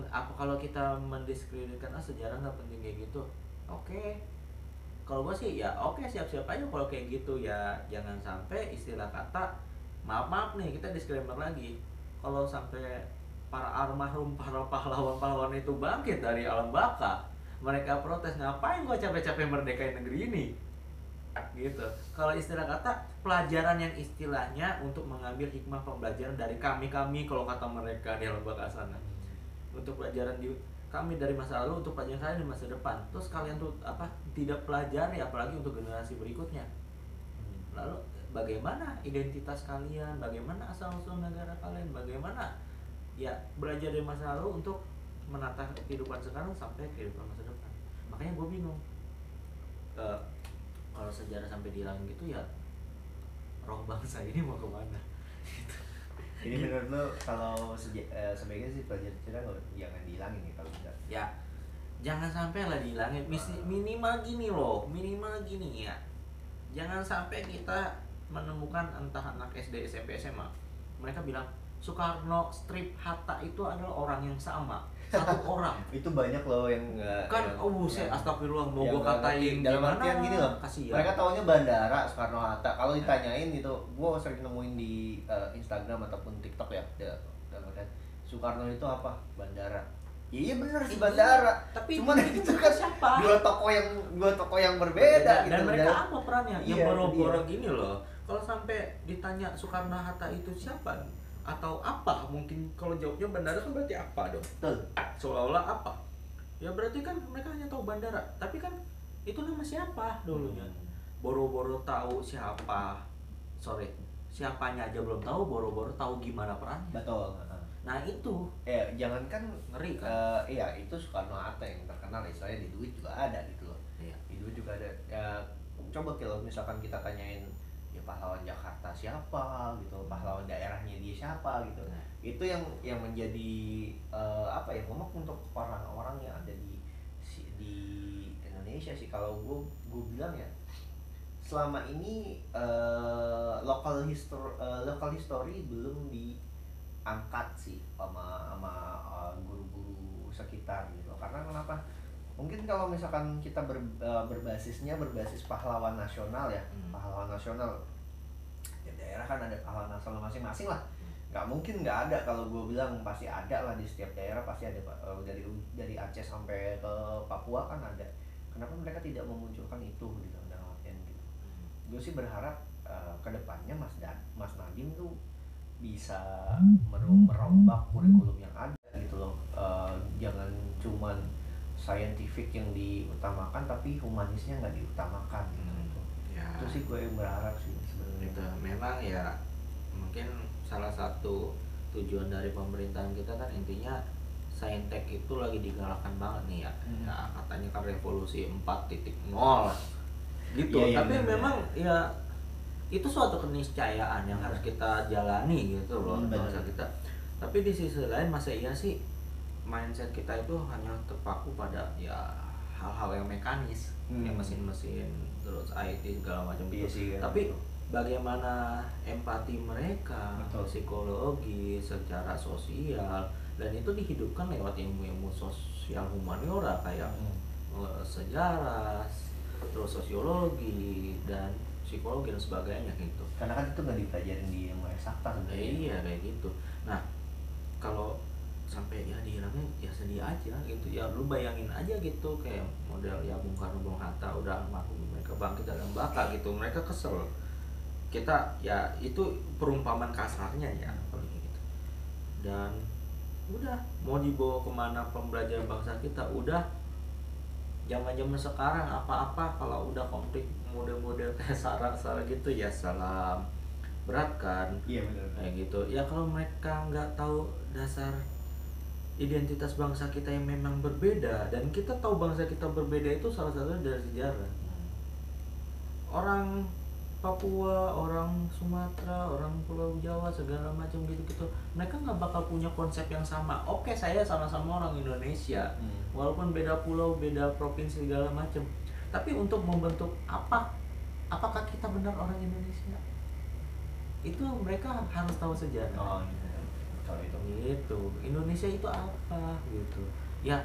Apa kalau kita mendiskreditkan sejarah nggak penting kayak gitu? Oke, kalau gue sih ya oke, siap-siap aja kalau kayak gitu. Ya jangan sampai istilah kata, maaf nih kita disclaimer lagi, kalau sampai para almarhum, para pahlawan-pahlawan itu bangkit dari alam baka, mereka protes, ngapain gue capek-capek merdekain negeri ini gitu. Kalau istilah kata pelajaran yang istilahnya untuk mengambil hikmah pembelajaran dari kami kalau kata mereka di alam baka sana, untuk pelajaran di kami dari masa lalu untuk pelajaran kalian di masa depan. Terus kalian tuh apa tidak pelajari, apalagi untuk generasi berikutnya. Lalu bagaimana identitas kalian, bagaimana asal usul negara kalian, bagaimana ya belajar dari masa lalu untuk menata kehidupan sekarang sampai kehidupan masa depan. Makanya gue bingung, kalau sejarah sampai dihilangin gitu ya roh bangsa ini mau kemana gitu. Jadi menurut lo kalau sebaiknya sih pelajaran sejarah jangan dihilangin nih kalau tidak? Ya jangan sampai lah dihilangin. Minimal gini ya, jangan sampai kita menemukan entah anak SD, SMP, SMA mereka bilang Soekarno, strip, Hatta itu adalah orang yang sama, satu orang. Itu banyak loh yang kan buset, astagfirullah, mau gue katain dalam gimana, artian gini loh, kasihan. mereka taunya bandara Soekarno Hatta. Kalau ditanyain gitu, gue sering nemuin di Instagram ataupun TikTok ya, dalam artian Soekarno itu apa? Bandara. Iya bener sih bandara. Tapi cuman itu kan siapa? dua tokoh yang berbeda gitu. Dan mereka apa perannya? Iya, yang boro-boro gini loh. Kalau sampai ditanya Soekarno Hatta itu siapa atau apa, mungkin kalau jawabnya bandara kan berarti apa dong? Betul. Seolah-olah apa? Ya berarti kan mereka hanya tahu bandara. Tapi kan itu nama siapa dulunya? Boro-boro tahu siapanya aja belum tahu, boro-boro tahu gimana perannya. Betul. Nah itu jangankan ngeri kan? Iya, itu Soekarno Hatta yang terkenal, istilahnya di duit juga ada gitu loh. Iya. Di duit juga ada. Ya, coba kalau misalkan kita tanyain ya pahlawan Jakarta siapa gitu, pahlawan daerahnya dia siapa gitu. Nah. Itu yang menjadi momok untuk orang-orang yang ada di Indonesia sih. Kalau gue bilang ya, selama ini local history belum diangkat sih sama guru-guru sekitar gitu. Karena kenapa? Mungkin kalau misalkan kita berbasis pahlawan nasional ya, pahlawan nasional ya, daerah kan ada pahlawan nasional masing-masing lah. Nggak mungkin nggak ada. Kalau gue bilang pasti ada lah, di setiap daerah pasti ada. Dari Aceh sampai ke Papua kan ada. Kenapa mereka tidak memunculkan itu gitu dalam artian gitu? Gue sih berharap kedepannya Mas Nadiem tuh bisa merombak kurikulum yang ada gitu loh. Jangan cuman scientific yang diutamakan tapi humanisnya nggak diutamakan gitu. Ya. Itu sih gue yang berharap sih sebenarnya. Itu memang ya mungkin salah satu tujuan dari pemerintahan kita kan intinya saintek itu lagi digalakkan banget nih ya. Ya katanya kan revolusi 4.0 gitu. Ya, tapi memang ya itu suatu keniscayaan yang harus kita jalani gitu loh bangsa kita. Tapi di sisi lain masa iya sih mindset kita itu hanya terpaku pada ya hal-hal yang mekanis, yang mesin-mesin terus IT segala macam gitu. Sih, tapi bagaimana empati mereka, psikologi, secara sosial, dan itu dihidupkan lewat ilmu-ilmu sosial humaniora kayak sejarah, terus sosiologi dan psikologi dan sebagainya gitu. Karena kan itu nggak dipelajarin di ilmu eksakta sebenarnya. Iya kayak gitu. Nah kalau sampai ya dihilangin ya sedih aja gitu ya. Lu bayangin aja gitu kayak model ya Bung Karno, Bung Hatta udah almarhum, mereka bangkit dalam baka gitu, mereka kesel. Kita ya itu perumpamaan kasarnya ya gitu. Dan udah mau dibawa kemana pembelajaran bangsa kita, udah zaman-zaman sekarang apa-apa kalau udah konflik model-model kayak sara-sara gitu ya salam berat kan. Iya benar. Kayak gitu ya. Kalau mereka nggak tahu dasar identitas bangsa kita yang memang berbeda, dan kita tahu bangsa kita berbeda itu salah satunya dari sejarah. Orang Papua, orang Sumatera, orang Pulau Jawa segala macam gitu-gitu, mereka nggak bakal punya konsep yang sama. Oke, saya sama-sama orang Indonesia, walaupun beda pulau, beda provinsi segala macam, tapi untuk membentuk apakah kita benar orang Indonesia, itu mereka harus tahu sejarah. Oh iya, kalau itu Gitu, Indonesia itu apa gitu ya.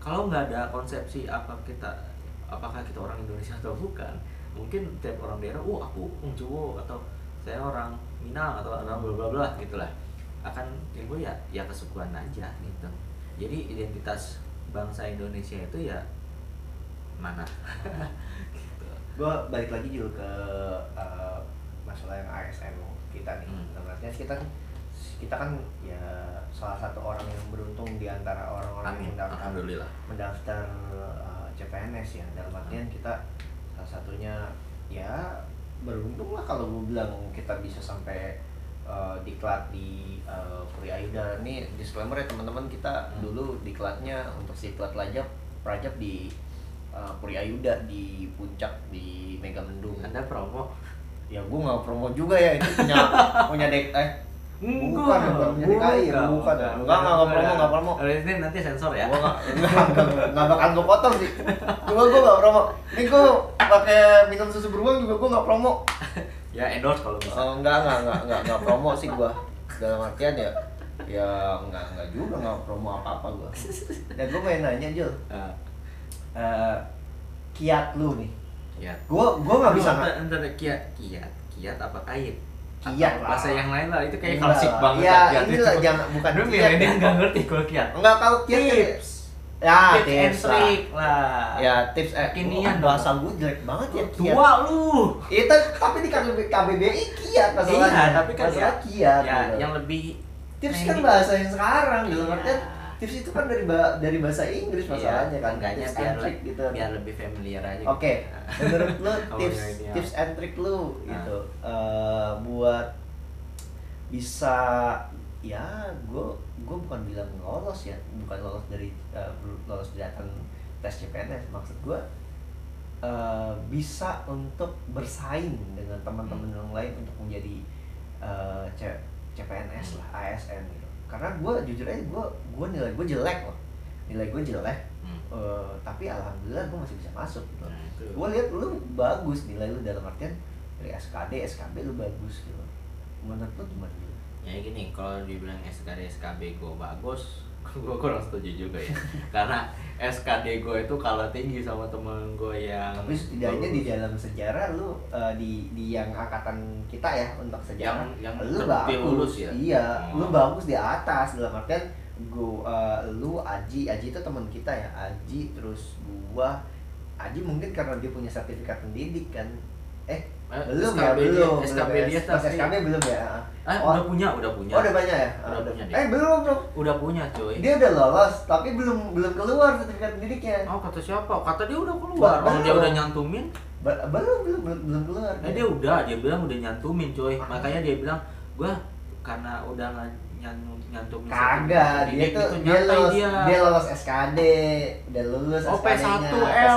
Kalau nggak ada konsepsi apakah kita orang Indonesia atau bukan, mungkin tiap orang daerah, aku Jawa atau saya orang Minang atau orang bla bla bla gitulah, akan timbul ya kesukuan aja gitu. Jadi identitas bangsa Indonesia itu ya mana? Gitu. Gue balik lagi juga ke masalah yang ASN kita nih. Artinya kita kan ya salah satu orang yang beruntung di antara orang-orang yang mendaftar CPNS ya. Dalam artian kita salah satunya ya beruntung lah kalau gue bilang kita bisa sampai diklat di Puri Ayuda. Nih disclaimer ya teman-teman, kita dulu diklatnya untuk si plat Prajab di Puri Ayuda di puncak di Megamendung. Anda promo? Ya gue nggak promo juga ya, itu punya bukan DKI, nggak promo. Ini nanti sensor ya. Gue nggak bakal gue potong sih. Gue nggak promo. Ini gue pakai minum susu beruang juga gue nggak promo. Ya endorse kalau bisa. Nggak promo sih gue. Dalam artian ya nggak juga nggak promo apa gue. Dan gue pengen nanya Jul, kiat lu nih. Kiat. Gue nggak bisa. Entar kiat apa kait? Kiat lah. Bahasa yang lain lah, itu kayak klasik banget. Ya kiat ini itu. lah, jangan bukan Lu kiat. dia nggak ngerti kalau kiat. Enggak, kalau kiat Tips. Ya Tips and trick lah. Ya tips kekinian bahasa gue jelek banget ya. Tua lu. Itu tapi di KBBI kiat masalahnya. Iya, tapi kan masalah kiat. Ya, gitu. yang lebih Tips kan bahasa yang sekarang Iya. dalam artian tips itu kan dari bahasa Inggris masalahnya kan. Enggaknya Tips and trick gitu. biar lebih familiar aja. Oke, menurut lu Kalau milenial. tips and trick lu gitu buat bisa ya gue bukan bilang lolos ya, bukan lolos dari tes CPNS, maksud gue bisa untuk bersaing dengan teman-teman yang lain untuk menjadi CPNS lah, ASN gitu. Karena gue jujur aja gue nilai gue jelek loh, tapi alhamdulillah gue masih bisa masuk gitu. Gue lihat lu bagus nilai lu, dalam artian dari SKD, SKB lu bagus gitu. Menurut lu gimana gitu? Ya gini, kalau dibilang SKD SKB gue bagus, gue kurang setuju juga ya. Karena SKD gue itu kalah tinggi sama temen gue yang tapi setidaknya di dalam sejarah lu di yang angkatan kita ya untuk sejarah yang lu terbukti bagus lulus ya. Iya, lu bagus di atas, dalam artian lu Aji itu teman kita ya, Aji, terus gua Aji mungkin karena dia punya sertifikat pendidik kan. Belum SKB dia pas SKB belum ya. Udah punya. Oh, udah banyak ya? Udah punya dia. Belum. Udah punya, cuy. Dia udah lolos, tapi belum keluar sertifikat pendidiknya. Oh, kata siapa? Kata dia udah keluar. Kalau dia udah nyantumin, belum keluar. Dia bilang udah nyantumin, coy. Makanya dia bilang, gua karena udah nyantumin. Kagak, dia lolos SKD, udah lulus SKD-nya. P1L ya.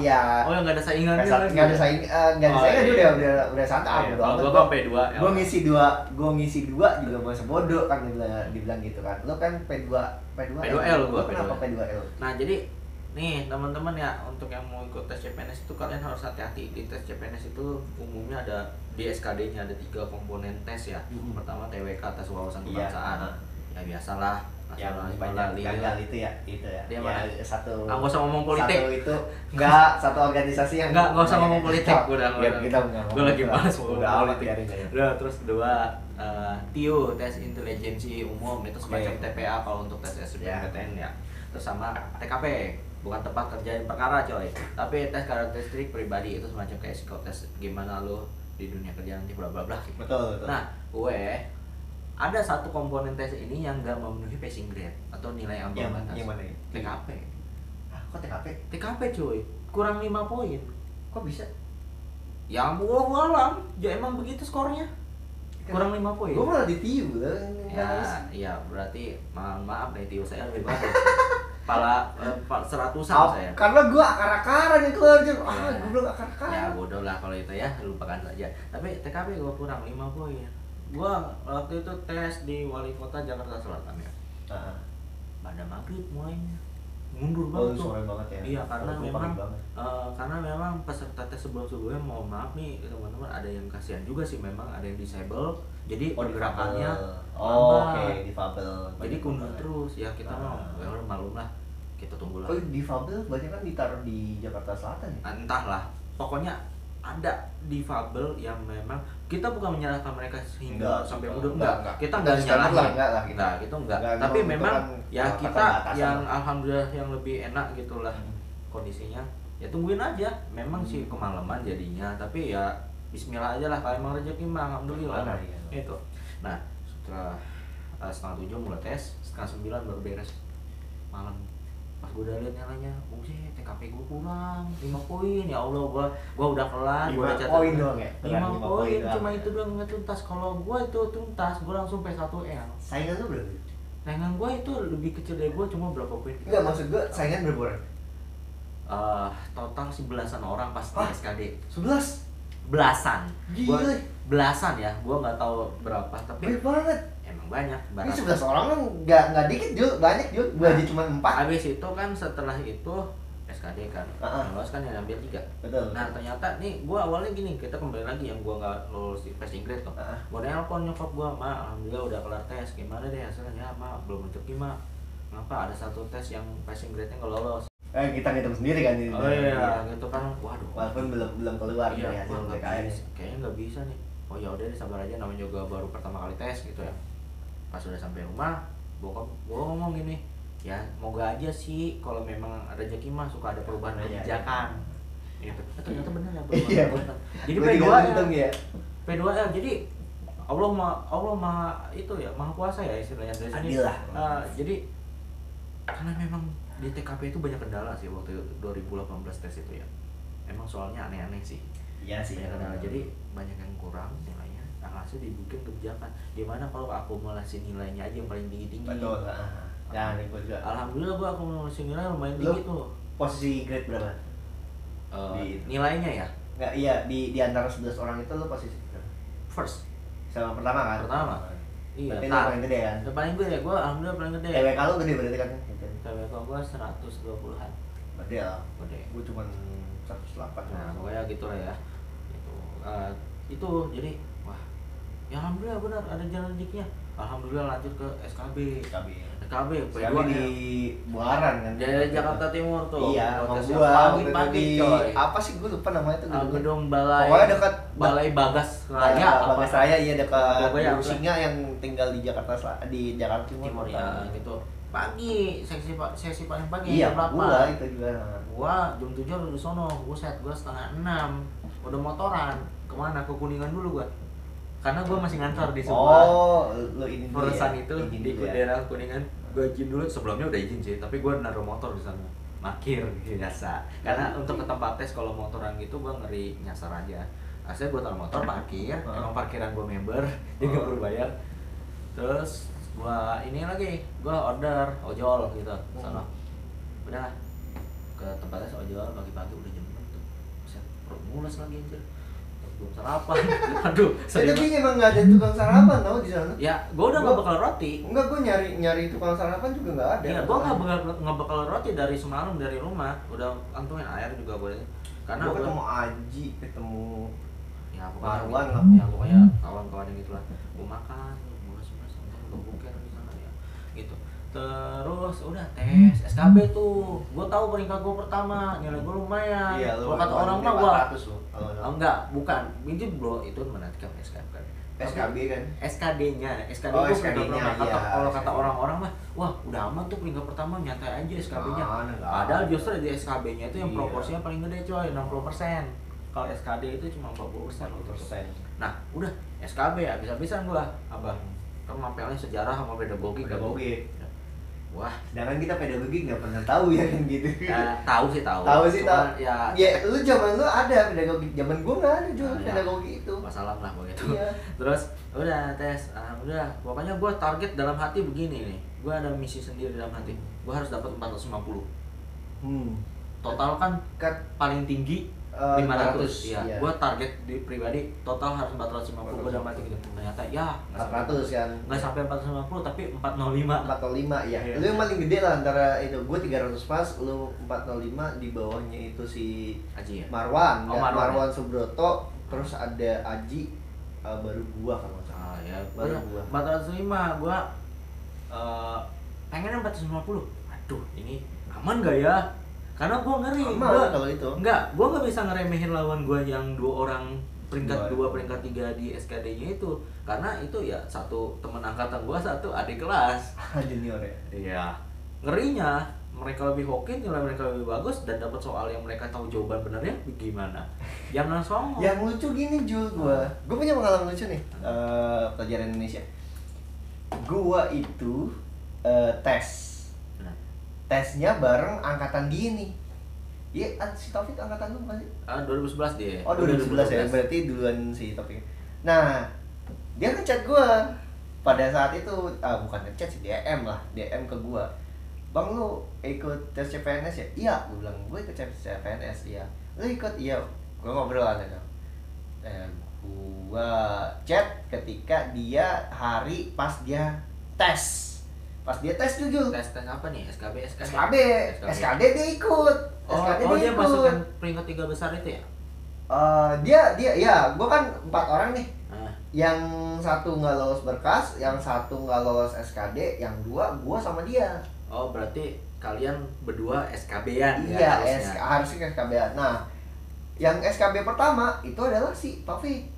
Iya. Oh, yang enggak ada saingannya lagi. Enggak ada saingan, dia udah santai. Gua kan P2L. Gua ngisi 2 juga masa bodoh kan, dibilang gitu kan. Lo kan P2L gua. Kenapa P2L? Nah, jadi nih teman-teman ya, untuk yang mau ikut tes CPNS itu kalian harus hati-hati. Di tes CPNS itu umumnya ada di SKD-nya ada 3 komponen tes ya. Pertama TWK, tes wawasan kebangsaan. Ya biasalah, yang banyak gagal itu ya. Dia mana? Satu. Enggak usah ngomong politik. Satu itu satu organisasi yang enggak usah ngomong politik. Udah. Gue lagi bahas politik. Udah, terus kedua TIU, tes intelijensi umum, itu semacam TPA kalau untuk tes SBMPTN ya. Terus sama TKP, bukan tempat kerja perkara coy, tapi tes karakteristik pribadi, itu semacam kayak psikotes gimana lo di dunia kerja nanti bla bla bla gitu. Betul. Nah, gue ada satu komponen tes ini yang nggak memenuhi passing grade atau nilai ambang batas. Yang mana ya? TKP. Kok TKP? TKP cuy, kurang 5 poin. Kok bisa? Ya alam, ya emang begitu skornya. Kurang 5 poin. Gue malah di TIU lah. Ya berarti maaf nih TIU saya lebih bagus. seratusan saya. Karena gua akar-akaran itu aja. Gua belum akar-akaran. Ya bodoh lah kalau itu ya, lupakan saja. Tapi TKP gua kurang 5 poin. Gua waktu itu tes di Wali Kota Jakarta Selatan ya. Pada maghrib mulainya. Mundur banget tuh. Sore banget ya. Iya, karena memang peserta tes sebelum-sebelumnya, mohon maaf nih teman-teman, ada yang kasihan juga sih, memang ada yang disable. Jadi pergerakannya oke, difabel. Jadi kundur terus. Ya kita mau malum lah. Kita tunggu lah. Oh, difabel banyak kan ditaruh di Jakarta Selatan ya? Entahlah. Pokoknya ada difabel yang memang kita bukan menyalahkan mereka sehingga sampai mundur, enggak. Kita enggak nyalahin. Nah, gitu enggak. Tapi memang ya kita yang alhamdulillah yang lebih enak gitulah kondisinya. Ya tungguin aja. Memang sih kemalaman jadinya, tapi ya bismillah aja lah, kalau emang rezeki mah alhamdulillah. Itu. Nah, setelah 8:30 mulai tes, 8:30 baru beres malam. Pas gue udah liat nyalanya, TKP gue kurang 5 poin, ya Allah, gue udah kelar, gue udah catat 5 poin doang ya? 5 poin, cuma itu doang nggak tuntas. Kalau gue itu tuntas, gue langsung P1L. Saingan lu berapa? Saingan gue itu lebih kecil dari gue, cuma berapa poin? Enggak, maksud gue saingan berapa orang? Total sih belasan orang pas di SKD. 11? Belasan. Gila. Belasan ya, gue nggak tahu berapa, tapi banyak banget. emang banyak. Ini 11 orang kan nggak dikit juga, banyak juga. Gue aja cuma 4. Habis itu kan setelah itu SKD kan, lolos kan yang ambil 3. Betul. Nah ternyata nih gue awalnya gini, kita kembali lagi yang gue nggak lulus di passing grade tuh. Gue nelpon nyokap gue, Ma, alhamdulillah udah kelar tes, gimana deh hasilnya? Ya, Ma, belum rezeki, Ma. Kenapa? Ada satu tes yang passing grade-nya nggak lolos. Kita ngitung sendiri kan ini. Oh iya, gitu kan. Waduh. Walaupun belum keluar dari hasil PKN. Kayaknya nggak bisa nih. Oh ya udah, sabar aja, namanya juga baru pertama kali tes gitu ya. Pas udah sampai rumah, bokap gue ngomong gini, ya moga aja sih kalau memang rezeki mah suka ada perubahan kebijakan. Gitu. Ternyata benar ya perubahan. Jadi P2L, jadi Allah mah itu ya, maha kuasa ya istilahnya dari sini. Adil lah. Jadi karena memang di TKP itu banyak kendala sih waktu 2018 tes itu ya. Emang soalnya aneh-aneh sih. Iya sih. Banyak kendala. Jadi banyak yang kurang nilainya. Nah, langsung dibikin kebijakan. Gimana kalau akumulasi nilainya aja yang paling tinggi-tinggi. Betul. Ya, nih gue juga. Alhamdulillah gue akumulasi nilai lumayan tinggi tuh. Posisi grade berapa? Nilainya ya? Enggak, iya, di antara 11 orang itu lo posisi berapa? First. Sama pertama kan? Pertama. Iya. Berarti lo paling gede kan? Paling gede, gue alhamdulillah paling gede. TWK lo gede berarti kan? TWK gue 120-an. Gede lah. Gede. Gue cuma 108. Nah, pokoknya gitu lah ya. Itu jadi wah, ya alhamdulillah benar ada jalan rezekinya. Alhamdulillah lanjut ke SKB P2 di Buaran kan? Dari Jakarta Timur tuh. Iya, mau gua pagi-pagi coy. apa sih, gue lupa namanya tuh gedung balai. Pokoknya dekat Balai Bagas Raya. Bagas Raya, iya, dekat Pokoknya Singa yang tinggal di Jakarta di Jakarta Timur ya gitu. Pagi, sesi paling pagi. Iya, jam 8. Gua itu juga. Gua jam 7 udah di sono. Buset, gua 5:30 udah motoran. Kemana? Ke Kuningan dulu gua. Karena gue masih ngantor di sebuah perusahaan ya? Itu di daerah Kuningan. Gue izin dulu, sebelumnya udah izin sih, tapi gue naruh motor di sana, parkir biasa. Karena untuk ke tempat tes kalau motoran gitu gue ngeri nyasar aja. Akhirnya gue taruh motor parkir, emang parkiran gue member, dia gak perlu bayar. Terus gue ini lagi, gue order ojol gitu, sana. Udah ke tempat tes ojol pagi-pagi udah jam 6 tuh, buset, perut mules lagi anjir. Belum sarapan. Aduh, tapi emang nggak ada tukang sarapan tau di sana. Ya, gue udah nggak bakal roti. Enggak, gue nyari tukang sarapan juga nggak ada. Iya, gue nggak bakal roti dari semalam dari rumah. Udah kantongin air juga gue. Karena gue ketemu Aji, ketemu ya Marwan lah. Ya pokoknya kawan-kawan yang gitulah. Gue makan, gue buker di sana ya. Gitu. Terus udah tes SKB tuh, gue tahu peringkat gue pertama, nilai gue lumayan. Iya, kalau kata orang mah gue enggak, bukan, ini bro itu menantikan SKB kan. SKB kan? SKD-nya Oh, SKD-nya, iya. Kalau kata orang-orang mah, wah udah aman tuh peringkat pertama, nyantai aja SKB-nya. Padahal justru di SKB-nya itu yang proporsinya paling gede coy, 60%. Kalau SKD itu cuma 40%. Nah, udah SKB habis-habisan gua, abah. Kan mapelnya sejarah sama pedagogi. Wah, sedangkan kita pedagogi nggak pernah tahu ya kan gitu. Tahu sih tahu. Ya lu zaman lu ada pedagogi, zaman gua nggak ada juga pedagogi itu. Masalah lah begitu. Iya. Terus udah tes, udah pokoknya gua target dalam hati begini nih. gue ada misi sendiri dalam hati, gue harus dapat 450. Total kan Kan paling tinggi 500 ya. iya. Gue target di pribadi total harus 450. Gue udah mati gitu. Ternyata ya 400 kan. nggak sampai 450 tapi 405. 405 ya. Iya. Lu yang paling gede lah antara itu. Gue 300 pas, lu 405, di bawahnya itu si Aji ya. Marwan, Oh, dan Marwan Marwan Subroto, terus ada Aji, baru gua kalau nggak salah. Ya Baru gua. 405 gue pengen 450. Aduh ini aman gak ya? Karena gue ngeri. Aman Gua, kalau itu. enggak, gue nggak bisa ngeremehin lawan gue yang 2 orang peringkat Dua. 2 peringkat 3 di SKD-nya itu. Karena itu ya satu teman angkatan gue, satu adik kelas. Junior ya. Iya. Ngerinya mereka lebih hoki, nilai mereka lebih bagus, dan dapat soal yang mereka tahu jawaban benernya gimana. Jangan songong. Yang lucu gini Jul, gua punya pengalaman lucu nih, pelajaran Indonesia. Gua itu tes. Nah, Tesnya bareng angkatan dia nih. Iya, si Taufik angkatan lu bukan sih? 2011 dia. Oh, 2011 ya, berarti duluan si Taufik. Nah, dia ngechat gua pada saat itu, bukan ngechat sih, DM lah, DM ke gua. Bang, lu ikut tes CPNS ya? Iya, gua bilang, gua ikut tes CPNS, iya. Lu ikut? Iya. Gua ngobrol aja kan. Gua chat ketika dia hari pas dia tes. Pas dia tes jujur. Tes apa nih? SKB. SKD dia ikut. SKD dia ikut. masukkan peringkat 3 besar itu ya? Dia ya, gua kan 4 orang nih. Nah, Yang satu nggak lolos berkas, yang satu nggak lolos SKD, yang 2 gua sama dia. oh berarti kalian berdua SKB-an ya Iya, harusnya. harusnya SKB. Nah, yang SKB pertama itu adalah si Taufik.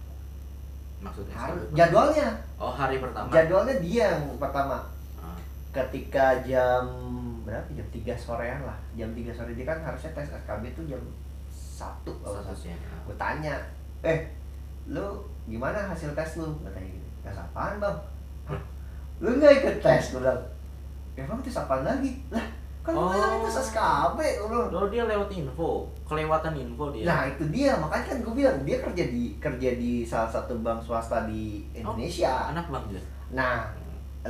Maksudnya SKB Jadwalnya. Oh, hari pertama. Jadwalnya dia yang pertama. Ah, Ketika jam berapa? Jam 3 sorean lah. Jam 3 sore dia kan harusnya tes SKB itu jam 1 kalau nggak salah. statusnya. Gue tanya, lu gimana hasil tes lu? Katanya gitu. Tes apaan bang? Hah? Lu nggak ikut tes? Gue bilang, emang tes apaan lagi? Lah, kan lu bilang itu SKB. Gue bilang, Oh, dia lewat info, kelewatan info dia. nah itu dia, makanya kan gue bilang dia kerja di salah satu bank swasta di Indonesia. Anak bang dia. Nah,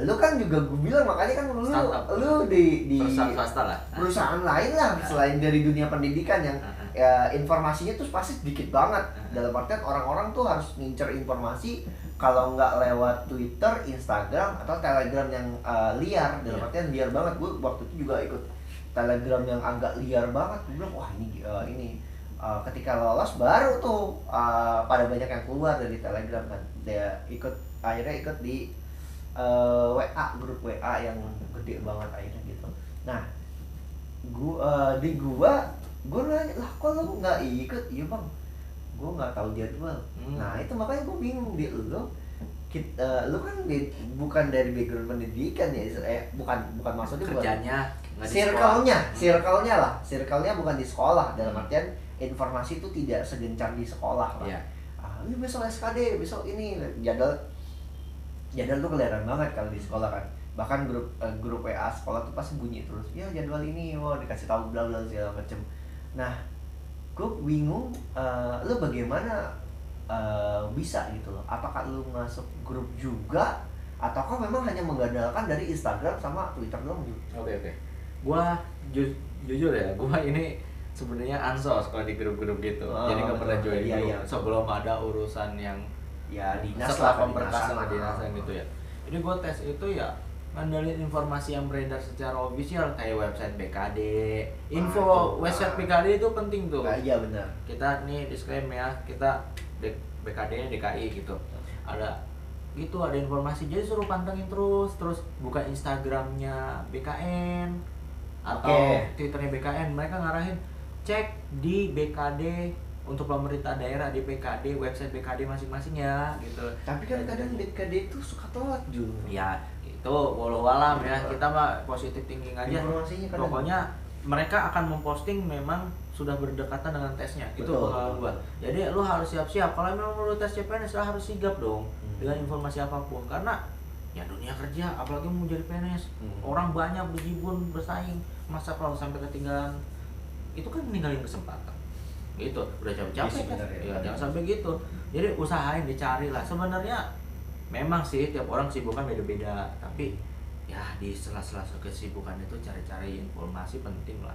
lu kan juga gue bilang, makanya kan Startup. lu di Perusahaan swasta lah. perusahaan lain lah selain dari dunia pendidikan yang ya, informasinya tuh pasti sedikit banget. Dalam artian orang-orang tuh harus ngincer informasi kalau nggak lewat Twitter, Instagram atau Telegram yang liar. Dalam artian liar banget. Gue waktu itu juga ikut Telegram yang agak liar banget. Gue bilang wah ini ketika lolos baru tuh pada banyak yang keluar dari Telegram kan. Dia akhirnya ikut di WA, grup WA yang gede banget akhirnya gitu. Nah, gue nanya, lah kok lu nggak ikut? Iya bang, gue nggak tahu jadwal. Nah itu makanya gue bingung di lu. Lu kan bukan dari background pendidikan ya, bukan maksudnya Kerjanya nggak di sekolah. circle-nya bukan di sekolah. Dalam artian informasi itu tidak segencar di sekolah lah. Iya. Ini besok SKD, besok ini jadwal tuh kelihatan banget kalau di sekolah kan. Bahkan grup WA sekolah tuh pasti bunyi terus. Ya jadwal ini, dikasih tahu bla bla segala macem. Nah, gue bingung, lu bagaimana bisa gitu loh? Apakah lu masuk grup juga, ataukah memang hanya mengandalkan dari Instagram sama Twitter doang gitu? Oke. Gua jujur ya, gua ini sebenarnya ansos kalau di grup-grup gitu. Jadi nggak pernah join Iya, grup iya. sebelum ada urusan yang Ya dinas setelah lah, pemberkasan kedinasan kedinasan gitu ya. Jadi gue tes itu ya ngandelin informasi yang beredar secara official kayak website BKD, info website BKD itu penting tuh. Nah, iya benar. Kita nih disclaimer ya, kita BKD-nya DKI gitu. Ada informasi, jadi suruh pantengin terus buka Instagramnya BKN atau Twitternya BKN, mereka ngarahin cek di BKD untuk pemerintah daerah di BKD, website BKD masing-masing ya gitu. Tapi kan kadang BKD itu suka telat juga. Ya itu walau alam ya, kita mah positif thinking aja. Informasinya kadang. Pokoknya mereka akan memposting memang sudah berdekatan dengan tesnya. Itu pengalaman gua. Jadi lu harus siap-siap. Kalau memang lu tes CPNS lu harus sigap dong dengan informasi apapun, karena ya dunia kerja apalagi mau jadi PNS, orang banyak berjibun bersaing, masa kalau sampai ketinggalan itu kan ninggalin kesempatan. Gitu, udah capek-capek kan. Ya, jangan sampai gitu. Jadi usahain dicari lah. Sebenarnya memang sih tiap orang sibuk kan beda-beda, tapi ya di sela-sela kesibukan itu cari-cari informasi penting lah.